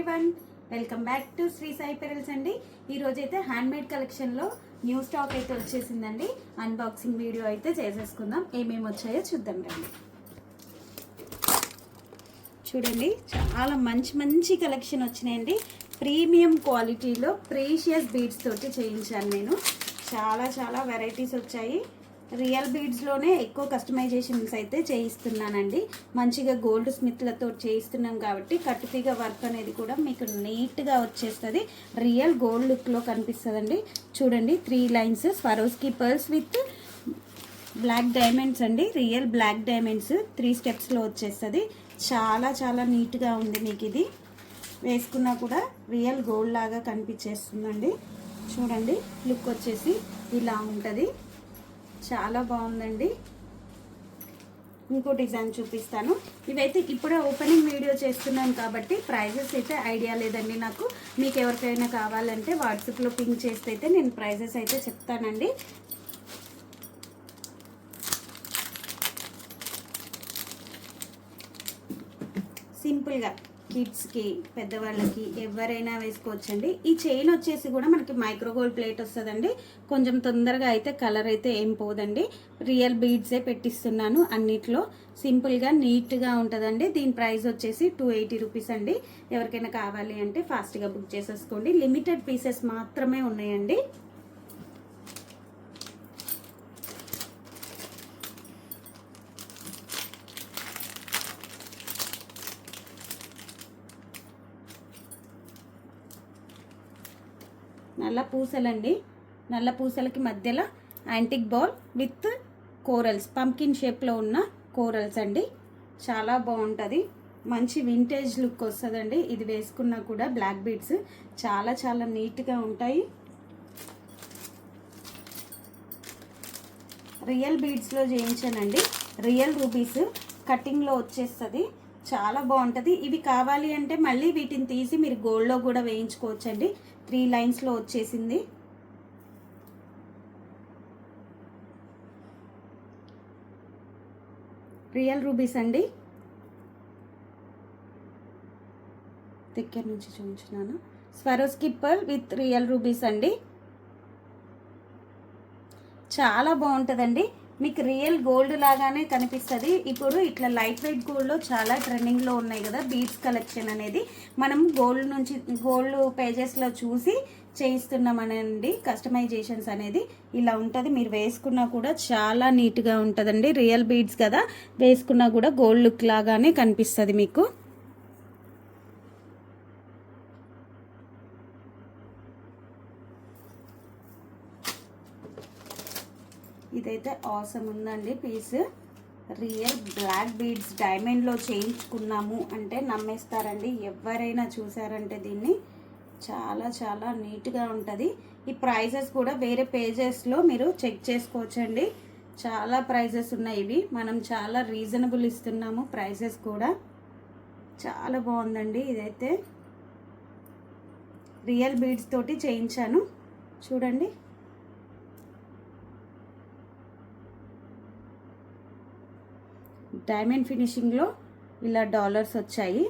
Everyone, welcome back to Sri Sai pearls అండి. ఈరోజు అయితే హ్యాండ్మేడ్ కలెక్షన్లో న్యూ స్టాక్ అయితే వచ్చేసిందండి. అన్బాక్సింగ్ వీడియో అయితే చేసేసుకుందాం. ఏమేమి వచ్చాయో చూద్దాం రండి. చూడండి, చాలా మంచి మంచి కలెక్షన్ వచ్చినాయండి. ప్రీమియం క్వాలిటీలో ప్రీషియస్ బీడ్స్ తోటి చేయించాను నేను. చాలా వెరైటీస్ వచ్చాయి. రియల్ బీడ్స్లోనే ఎక్కువ కస్టమైజేషన్స్ అయితే చేయిస్తున్నానండి. మంచిగా గోల్డ్ స్మిత్లతో చేయిస్తున్నాం కాబట్టి కట్టుతీగ వర్క్ అనేది కూడా మీకు నీట్గా వచ్చేస్తుంది. రియల్ గోల్డ్ లుక్లో కనిపిస్తుందండి. చూడండి, 3 lines Swarovski pearls with black diamonds అండి. రియల్ బ్లాక్ డైమండ్స్ 3 స్టెప్స్లో వచ్చేస్తుంది. చాలా నీట్గా ఉంది. మీకు ఇది వేసుకున్నా కూడా రియల్ గోల్డ్ లాగా కనిపించేస్తుందండి. చూడండి, లుక్ వచ్చేసి ఇలా ఉంటుంది. చాలా బాగుందండి. ఇంకో డిజైన్ చూపిస్తాను. ఇవైతే ఇప్పుడే ఓపెనింగ్ వీడియో చేస్తున్నాను కాబట్టి ప్రైజెస్ అయితే ఐడియా లేదండి నాకు. మీకు ఎవరికైనా కావాలంటే వాట్సాప్లో పింక్ చేస్తే అయితే నేను ప్రైజెస్ అయితే చెప్తానండి. సింపుల్గా కిడ్స్కి, పెద్దవాళ్ళకి ఎవరైనా వేసుకోవచ్చండి. ఈ చైన్ వచ్చేసి కూడా మనకి మైక్రోగోల్డ్ ప్లేట్ వస్తుందండి. కొంచెం తొందరగా అయితే కలర్ అయితే ఏం పోదండి. రియల్ బీడ్సే పెట్టిస్తున్నాను అన్నిట్లో. సింపుల్గా నీట్గా ఉంటుందండి. దీని ప్రైస్ వచ్చేసి 280 రూపీస్ అండి. ఎవరికైనా కావాలి అంటే ఫాస్ట్గా బుక్ చేసేసుకోండి. లిమిటెడ్ పీసెస్ మాత్రమే ఉన్నాయండి. నల్ల పూసలండి. నల్ల పూసలకి మధ్యలో antique ball with corals, pumpkin షేప్లో ఉన్న కోరల్స్ అండి. చాలా బాగుంటుంది. మంచి వింటేజ్ లుక్ వస్తుందండి. ఇది వేసుకున్నా కూడా బ్లాక్ బీడ్స్ చాలా నీట్గా ఉంటాయి. రియల్ బీడ్స్లో చేయించానండి. రియల్ రూబీస్ కటింగ్లో వచ్చేస్తుంది. చాలా బాగుంటుంది. ఇవి కావాలి అంటే మళ్ళీ వీటిని తీసి మీరు గోల్డ్లో కూడా వేయించుకోవచ్చండి. 3 లైన్స్లో వచ్చేసింది. రియల్ రూబీస్ అండి. దగ్గర నుంచి చూపించినాను. Swarovski pearl with real rubies అండి. చాలా బాగుంటుందండి. మీకు రియల్ గోల్డ్ లాగానే కనిపిస్తుంది. ఇప్పుడు ఇట్లా లైట్ వెయిట్ గోల్డ్లో చాలా ట్రెండింగ్లో ఉన్నాయి కదా బీడ్స్ కలెక్షన్ అనేది. మనం గోల్డ్ పేజెస్లో చూసి చేయిస్తున్నామనండి. కస్టమైజేషన్స్ అనేది ఇలా ఉంటుంది. మీరు వేసుకున్నా కూడా చాలా నీట్గా ఉంటుందండి. రియల్ బీడ్స్ కదా, వేసుకున్నా కూడా గోల్డ్ లుక్ లాగానే కనిపిస్తుంది మీకు. ఇదైతే ఆసమ్ ఉందండి పీస్. రియల్ బ్లాక్ బీడ్స్ డైమండ్లో చేయించుకున్నాము అంటే నమ్మేస్తారండి ఎవరైనా చూసారంటే. దీన్ని చాలా నీట్గా ఉంటుంది. ఈ ప్రైజెస్ కూడా వేరే పేజెస్లో మీరు చెక్ చేసుకోవచ్చండి. చాలా ప్రైజెస్ ఉన్నాయి. ఇవి మనం చాలా రీజనబుల్ ఇస్తున్నాము. ప్రైజెస్ కూడా చాలా బాగుందండి. ఇదైతే రియల్ బీడ్స్ తోటి చేయించాను. చూడండి, డైమండ్ ఫినిషింగ్లో ఇలా డాలర్స్ వచ్చాయి.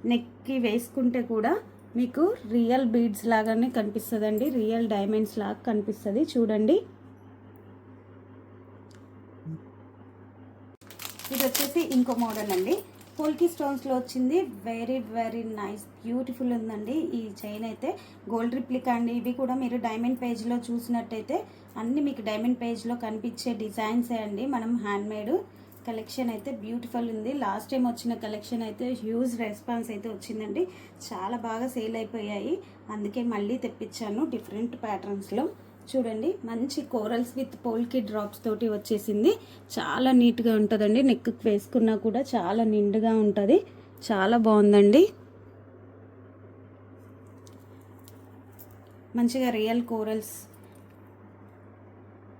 నెక్కి వేసుకుంటే కూడా మీకు రియల్ బీడ్స్ లాగానే కనిపిస్తుందండి. రియల్ డైమండ్స్ లాగా కనిపిస్తుంది. చూడండి, ఇది వచ్చేసి ఇంకో మోడల్ అండి. పోల్కి స్టోన్స్లో వచ్చింది. వెరీ నైస్, బ్యూటిఫుల్ ఉందండి. ఈ చైన్ అయితే గోల్డ్ రిప్లికా అండి. ఇవి కూడా మీరు డైమండ్ పేజ్లో చూసినట్టయితే అన్నీ మీకు డైమండ్ పేజ్లో కనిపించే డిజైన్సే అండి. మనం హ్యాండ్మేడ్ కలెక్షన్ అయితే బ్యూటిఫుల్ ఉంది. లాస్ట్ టైం వచ్చిన కలెక్షన్ అయితే హ్యూజ్ రెస్పాన్స్ అయితే వచ్చిందండి. చాలా బాగా సేల్ అయిపోయాయి. అందుకే మళ్ళీ తెప్పించాను డిఫరెంట్ ప్యాటర్న్స్లో. చూడండి, మంచి కోరల్స్ విత్ పోల్కి డ్రాప్స్ తోటి వచ్చేసింది. చాలా నీట్గా ఉంటుందండి. నెక్ వేసుకున్నా కూడా చాలా నిండుగా ఉంటుంది. చాలా బాగుందండి. మంచిగా రియల్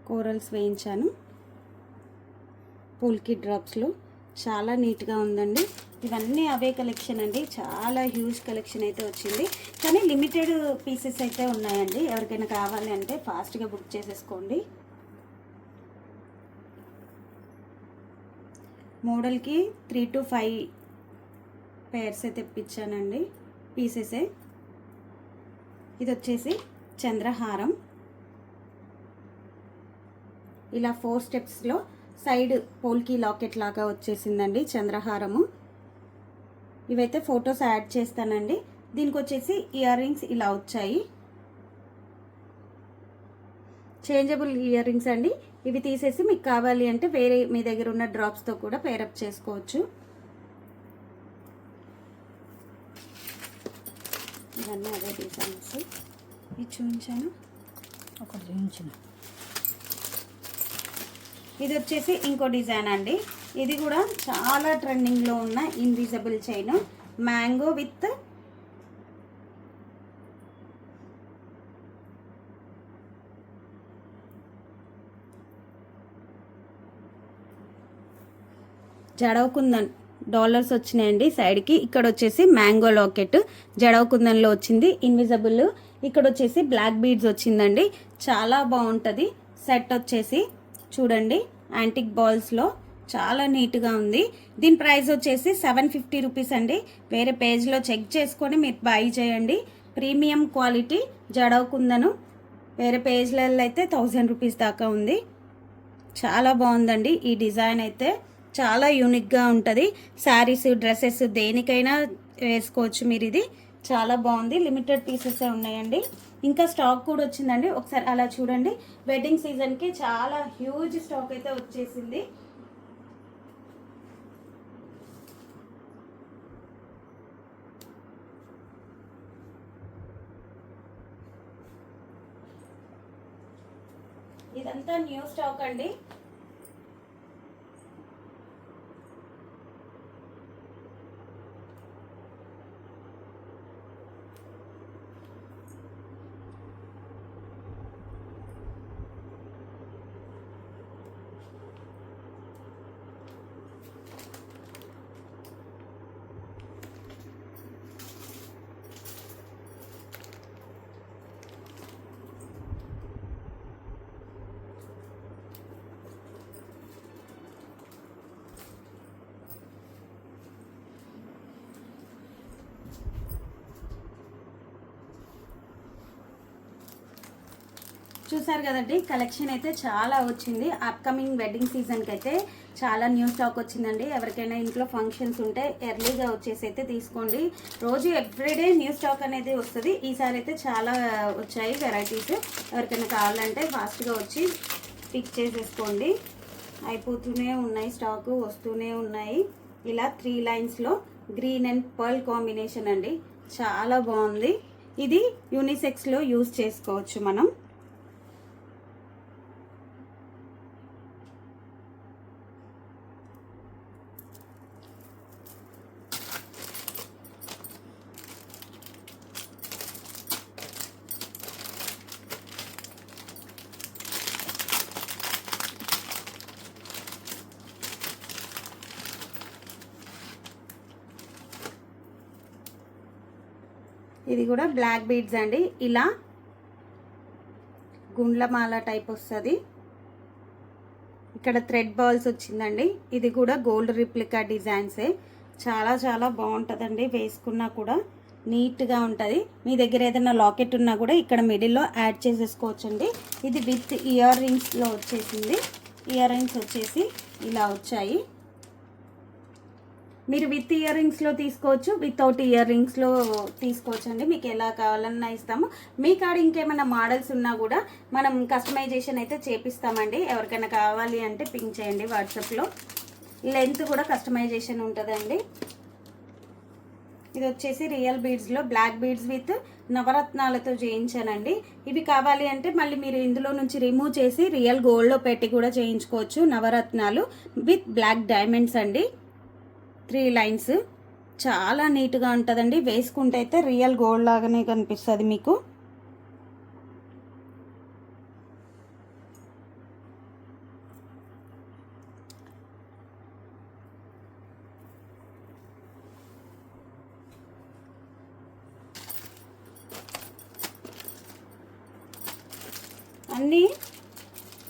కోరల్స్ వేయించాను పోల్కి డ్రాప్స్లో. చాలా నీట్గా ఉందండి. ఇవన్నీ అవే కలెక్షన్ అండి. చాలా హ్యూజ్ కలెక్షన్ అయితే వచ్చింది. కానీ లిమిటెడ్ పీసెస్ అయితే ఉన్నాయండి. ఎవరికైనా కావాలి అంటే ఫాస్ట్గా బుక్ చేసేసుకోండి. మోడల్కి 3 to 5 పేర్స్ అయితే తెప్పించానండి. పీసెసే. ఇది వచ్చేసి చంద్రహారం. ఇలా 4 స్టెప్స్లో సైడ్ పోల్కి లాకెట్ లాగా వచ్చేసిందండి చంద్రహారము. ఇవైతే ఫొటోస్ యాడ్ చేస్తానండి. దీనికి వచ్చేసి ఇయర్ రింగ్స్ ఇలా వచ్చాయి, చేంజబుల్ ఇయర్ రింగ్స్ అండి. ఇవి తీసేసి మీకు కావాలి అంటే వేరే మీ దగ్గర ఉన్న డ్రాప్స్తో కూడా పేరప్ చేసుకోవచ్చు. ఇవన్నీ అదే డిజైన్స్. ఇది చూపించాను, ఒకటి చూపించిన. ఇది వచ్చేసి ఇంకో డిజైన్ అండి. ఇది కూడా చాలా ట్రెండింగ్లో ఉన్న invisible chain, mango with jadau kundan dollars వచ్చినాయండి సైడ్కి. ఇక్కడ వచ్చేసి మ్యాంగో లాకెట్ జడవకుందన్లో వచ్చింది ఇన్విజిబుల్. ఇక్కడ వచ్చేసి బ్లాక్ బీడ్స్ వచ్చిందండి. చాలా బాగుంటుంది సెట్ వచ్చేసి. చూడండి యాంటిక్ బాల్స్లో చాలా నీట్గా ఉంది. దీని ప్రైస్ వచ్చేసి 750 రూపీస్ అండి. వేరే పేజ్లో చెక్ చేసుకొని మీరు బై చేయండి. Premium quality jadau kundan. వేరే పేజ్లలో అయితే 1000 రూపీస్ దాకా ఉంది. చాలా బాగుందండి ఈ డిజైన్ అయితే. చాలా యూనిక్గా ఉంటుంది. శారీస్, డ్రెస్సెస్ దేనికైనా వేసుకోవచ్చు మీరు. ఇది చాలా బాగుంది. లిమిటెడ్ పీసెసే ఉన్నాయండి. ఇంకా స్టాక్ కూడా వచ్చిందండి. ఒకసారి అలా చూడండి. వెడ్డింగ్ సీజన్కి చాలా హ్యూజ్ స్టాక్ అయితే వచ్చేసింది. ఇదంతా న్యూ స్టాక్ అండి. చూసారు కదండి, కలెక్షన్ అయితే చాలా వచ్చింది. అప్కమింగ్ వెడ్డింగ్ సీజన్కి అయితే చాలా న్యూ స్టాక్ వచ్చిందండి. ఎవరికైనా ఇంట్లో ఫంక్షన్స్ ఉంటే ఎర్లీగా వచ్చేసి అయితే తీసుకోండి. రోజు ఎవ్రీడే న్యూ స్టాక్ అనేది వస్తుంది. ఈసారి అయితే చాలా వచ్చాయి వెరైటీస్. ఎవరికైనా కావాలంటే ఫాస్ట్గా వచ్చి పిక్ చేసేసుకోండి. అయిపోతూనే ఉన్నాయి, స్టాకు వస్తూనే ఉన్నాయి. ఇలా 3 లైన్స్లో గ్రీన్ అండ్ పర్ల్ కాంబినేషన్ అండి. చాలా బాగుంది. ఇది యూనిసెక్స్లో యూజ్ చేసుకోవచ్చు మనం. ఇది కూడా బ్లాక్ బీడ్స్ అండి. ఇలా గుండ్లమాల టైప్ వస్తుంది. ఇక్కడ థ్రెడ్ బాల్స్ వచ్చిందండి. ఇది కూడా గోల్డ్ రిప్లికా డిజైన్సే. చాలా చాలా బాగుంటుందండి. వేసుకున్నా కూడా నీట్గా ఉంటుంది. మీ దగ్గర ఏదైనా లాకెట్ ఉన్నా కూడా ఇక్కడ మిడిల్లో యాడ్ చేసేసుకోవచ్చండి. ఇది విత్ ఇయర్ రింగ్స్లో వచ్చేసింది. ఇయర్ రింగ్స్ వచ్చేసి ఇలా వచ్చాయి. మీరు విత్ ఇయర్ రింగ్స్లో తీసుకోవచ్చు, వితౌట్ ఇయర్ రింగ్స్లో తీసుకోవచ్చు అండి. మీకు ఎలా కావాలన్నా ఇస్తాము. మీ కాడ ఇంకేమైనా మోడల్స్ ఉన్నా కూడా మనం కస్టమైజేషన్ అయితే చేపిస్తామండి. ఎవరికైనా కావాలి అంటే పింక్ చేయండి వాట్సాప్లో. లెంత్ కూడా కస్టమైజేషన్ ఉంటుందండి. ఇది వచ్చేసి రియల్ బీడ్స్లో బ్లాక్ బీడ్స్ విత్ నవరత్నాలతో చేయించానండి. ఇవి కావాలి అంటే మళ్ళీ మీరు ఇందులో నుంచి రిమూవ్ చేసి రియల్ గోల్డ్లో పెట్టి కూడా చేయించుకోవచ్చు. నవరత్నాలు విత్ బ్లాక్ డైమండ్స్ అండి. 3 లైన్స్ చాలా నీట్గా ఉంటుందండి. వేసుకుంటే అయితే రియల్ గోల్డ్ లాగానే కనిపిస్తుంది మీకు. అన్నీ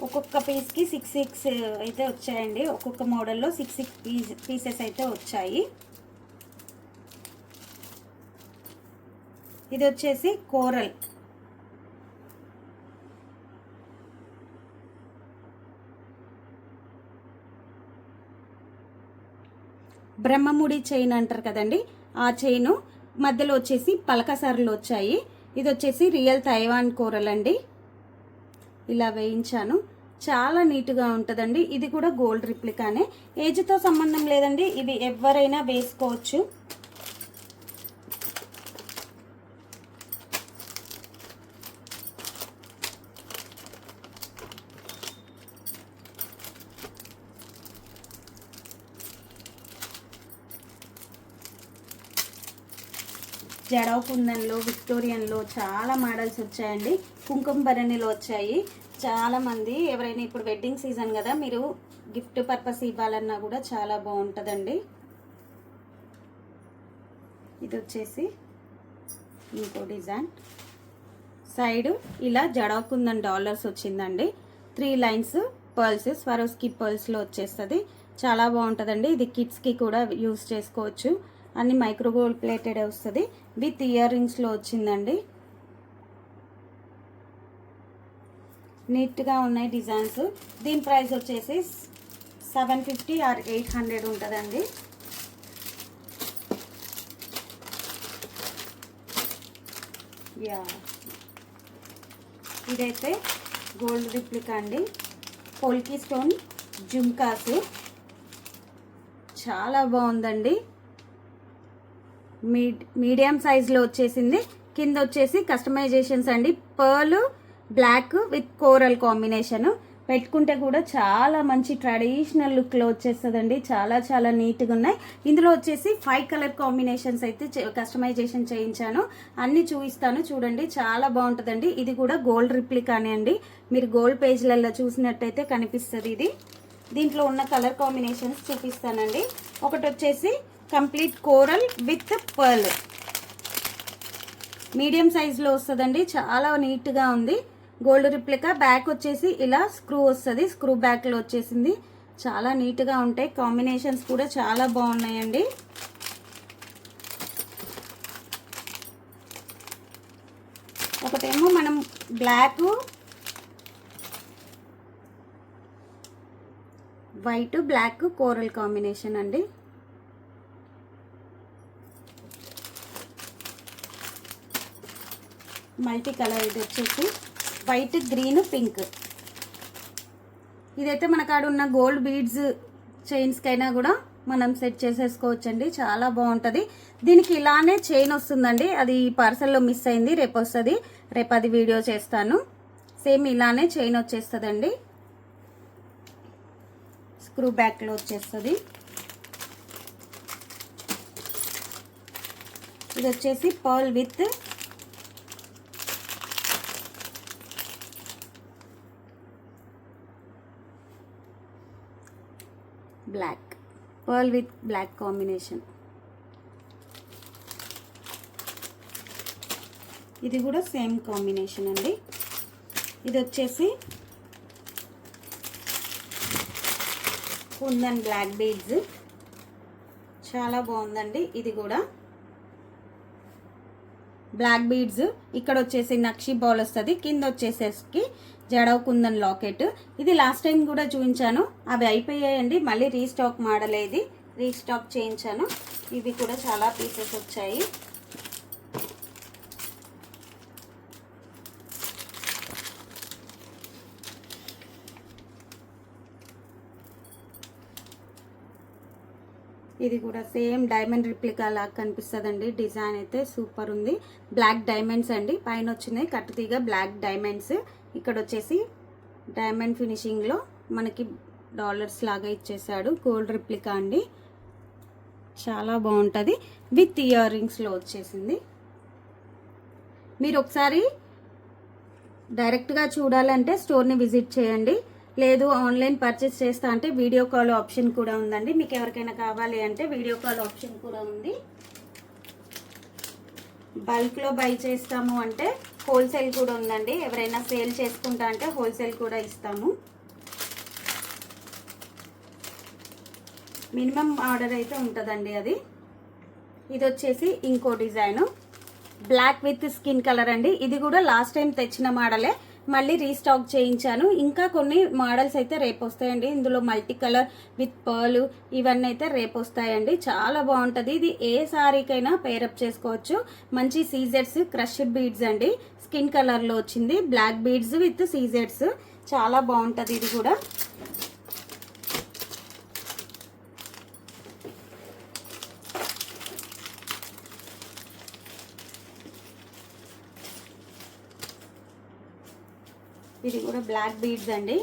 ఒక్కొక్క పీస్కి 6 అయితే వచ్చాయండి. ఒక్కొక్క మోడల్లో 6 పీసెస్ అయితే వచ్చాయి. ఇది వచ్చేసి కోరల్. బ్రహ్మముడి చైన్ అంటారు కదండి, ఆ చైను మధ్యలో వచ్చేసి పలకసర్లు వచ్చాయి. ఇది వచ్చేసి రియల్ తైవాన్ కోరల్ అండి. ఇలా వేయించాను, చాలా నీట్గా ఉంటుందండి. ఇది కూడా గోల్డ్ రిప్లికానే, ఏజ్తో సంబంధం లేదండి, ఇవి ఎవరైనా వేసుకోవచ్చు. జడవ్ కుందన్లో, విక్టోరియన్లో చాలా మోడల్స్ వచ్చాయండి. కుంకుమ భరణిలో వచ్చాయి. చాలామంది ఎవరైనా ఇప్పుడు వెడ్డింగ్ సీజన్ కదా, మీరు గిఫ్ట్ పర్పస్ ఇవ్వాలన్నా కూడా చాలా బాగుంటుందండి. ఇది వచ్చేసి ఇంకో డిజైన్. సైడ్ ఇలా జడవ్ కుందన్ డాలర్స్ వచ్చిందండి. 3 లైన్స్ పర్ల్స్, స్వరోస్కి పర్ల్స్లో వచ్చేస్తుంది. చాలా బాగుంటుందండి. ఇది కిడ్స్కి కూడా యూస్ చేసుకోవచ్చు. అన్ని మైక్రో గోల్డ్ ప్లేటెడ్ వస్తుంది. విత్ ఇయర్ రింగ్స్లో వచ్చిందండి. నీట్గా ఉన్నాయి డిజైన్స్. దీని ప్రైస్ వచ్చేసి 750 ఆర్ 800 ఉంటుందండి. యా, ఇదైతే గోల్డ్ రిప్లికా అండి. పోల్కి స్టోన్ జుమ్కాస్ చాలా బాగుందండి. మీడియం సైజులో వచ్చేసింది. కింద వచ్చేసి కస్టమైజేషన్స్ అండి. Pearl black with coral combination పెట్టుకుంటే కూడా చాలా మంచి ట్రెడిషనల్ లుక్లో వచ్చేస్తుందండి. చాలా చాలా నీట్గా ఉన్నాయి. ఇందులో వచ్చేసి 5 కలర్ కాంబినేషన్స్ అయితే కస్టమైజేషన్ చేయించాను. అన్నీ చూపిస్తాను చూడండి, చాలా బాగుంటుందండి. ఇది కూడా గోల్డ్ రిప్లికానే అండి. మీరు గోల్డ్ పేజ్లలో చూసినట్టయితే కనిపిస్తుంది ఇది. దీంట్లో ఉన్న కలర్ కాంబినేషన్స్ చూపిస్తానండి. ఒకటి వచ్చేసి complete coral with pearl, medium సైజులో వస్తుందండి. చాలా నీట్గా ఉంది. Gold replica. బ్యాక్ వచ్చేసి ఇలా స్క్రూ వస్తుంది, స్క్రూ బ్యాక్లో వచ్చేసింది. చాలా నీట్గా ఉంటాయి. కాంబినేషన్స్ కూడా చాలా బాగున్నాయండి. ఒకటేమో మనం black white black coral combination అండి. Multi colour. ఇది వచ్చేసి వైట్ గ్రీన్ పింక్. ఇదైతే మన కాడ ఉన్న గోల్డ్ బీడ్స్ చైన్స్కైనా కూడా మనం సెట్ చేసేసుకోవచ్చండి. చాలా బాగుంటుంది. దీనికి ఇలానే చైన్ వస్తుందండి. అది పార్సల్లో మిస్ అయింది, రేపు వస్తుంది. రేపు అది వీడియో చేస్తాను. సేమ్ ఇలానే చైన్ వచ్చేస్తుందండి. స్క్రూ బ్యాక్లో వచ్చేస్తుంది. ఇది వచ్చేసి pearl with black, pearl with black combination. ఇది కూడా సేమ్ కాంబినేషన్ అండి. ఇది వచ్చేసి కుందన్ బ్లాక్ బీడ్స్, చాలా బాగుందండి. ఇది కూడా బ్లాక్ బీడ్స్. ఇక్కడ వచ్చేసి నక్షి బాల్ వస్తుంది. కింద వచ్చేసేసి జడవ్ కుందన్ లాకెట్. ఇది లాస్ట్ టైం కూడా చూపించాను, అవి అయిపోయాయండి. మళ్ళీ రీస్టాక్ మోడల్, ఇది రీస్టాక్ చేయించాను. ఇవి కూడా చాలా పీసెస్ వచ్చాయి. ఇది కూడా సేమ్ డైమండ్ రిప్లికా లాగా కనిపిస్తుందండి. డిజైన్ అయితే సూపర్ ఉంది. బ్లాక్ డైమండ్స్ అండి. పైన వచ్చినాయి కట్టుతీగ బ్లాక్ డైమండ్స్. ఇక్కడ వచ్చేసి డైమండ్ ఫినిషింగ్లో మనకి డాలర్స్ లాగా ఇచ్చేసాడు. గోల్డ్ రిప్లికా అండి. చాలా బాగుంటుంది. విత్ ఇయర్ రింగ్స్లో వచ్చేసింది. మీరు ఒకసారి డైరెక్ట్గా చూడాలంటే స్టోర్ని విజిట్ చేయండి. లేదు ఆన్లైన్ పర్చేస్ చేస్తా అంటే వీడియో కాల్ ఆప్షన్ కూడా ఉందండి. మీకు ఎవరికైనా కావాలి అంటే వీడియో కాల్ ఆప్షన్ కూడా ఉంది. బల్క్లో బై చేస్తాము అంటే హోల్సేల్ కూడా ఉందండి. ఎవరైనా సేల్ చేసుకుంటా అంటే హోల్సేల్ కూడా ఇస్తాము. మినిమం ఆర్డర్ అయితే ఉంటుందండి అది. ఇది వచ్చేసి ఇంకో design. Black with skin colour అండి. ఇది కూడా లాస్ట్ టైం తెచ్చిన మోడలే, మళ్ళీ రీస్టాక్ చేయించాను. ఇంకా కొన్ని మోడల్స్ అయితే రేపు వస్తాయండి. ఇందులో మల్టీ కలర్ విత్ పర్ల్ ఇవన్నీ అయితే రేపు వస్తాయండి. చాలా బాగుంటుంది. ఇది ఏ సారీకైనా పేరప్ చేసుకోవచ్చు. మంచి సీజెడ్స్ క్రష్డ్ బీడ్స్ అండి. స్కిన్ కలర్లో వచ్చింది. బ్లాక్ బీడ్స్ విత్ సీజెడ్స్ చాలా బాగుంటుంది ఇది కూడా. ఇది కూడా బ్లాక్ బీడ్స్ అండి.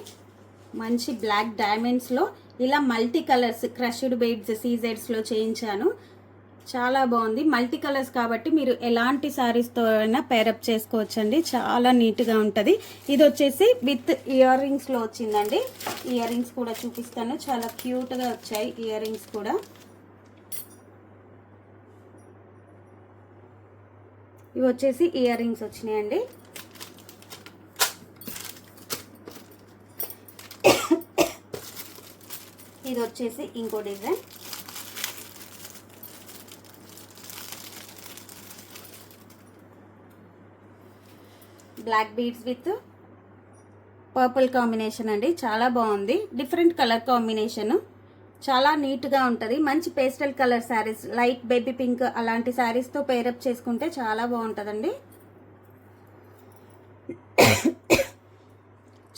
మంచి బ్లాక్ డైమండ్స్లో ఇలా మల్టీ కలర్స్ క్రష్డ్ బీడ్స్ సీజెడ్స్లో చేయించాను. చాలా బాగుంది. మల్టీ కలర్స్ కాబట్టి మీరు ఎలాంటి శారీస్తో అయినా పేరప్ చేసుకోవచ్చండి. చాలా నీట్గా ఉంటుంది. ఇది వచ్చేసి విత్ ఇయర్ రింగ్స్లో వచ్చిందండి. ఇయర్ రింగ్స్ కూడా చూపిస్తాను. చాలా క్యూట్గా వచ్చాయి ఇయర్ రింగ్స్ కూడా. ఇవి వచ్చేసి ఇయర్ రింగ్స్ వచ్చినాయండి. ఇది వచ్చేసి ఇంకో design. Black beads with purple combination అండి. చాలా బాగుంది. డిఫరెంట్ కలర్ కాంబినేషన్ చాలా నీట్గా ఉంటుంది. మంచి pastel colour saris, light baby pink అలాంటి శారీస్తో పేరప్ చేసుకుంటే చాలా బాగుంటుందండి.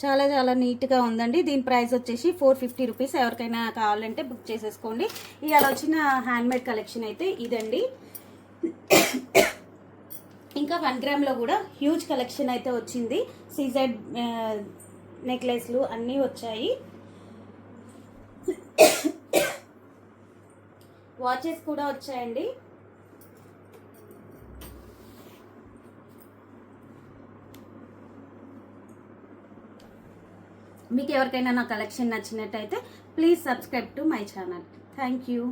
చాలా చాలా నీట్గా ఉందండి. దీని ప్రైస్ వచ్చేసి 450 రూపీస్. ఎవరికైనా కావాలంటే బుక్ చేసేసుకోండి. ఇవాళ వచ్చిన హ్యాండ్మేడ్ కలెక్షన్ అయితే ఇదండి. ఇంకా 1 గ్రామ్లో కూడా హ్యూజ్ కలెక్షన్ అయితే వచ్చింది. సీజెడ్ నెక్లెస్లు అన్నీ వచ్చాయి. వాచెస్ కూడా వచ్చాయండి. మీకు ఎవరికైనా నా కలెక్షన్ నచ్చినట్టయితే please subscribe to my channel. Thank you.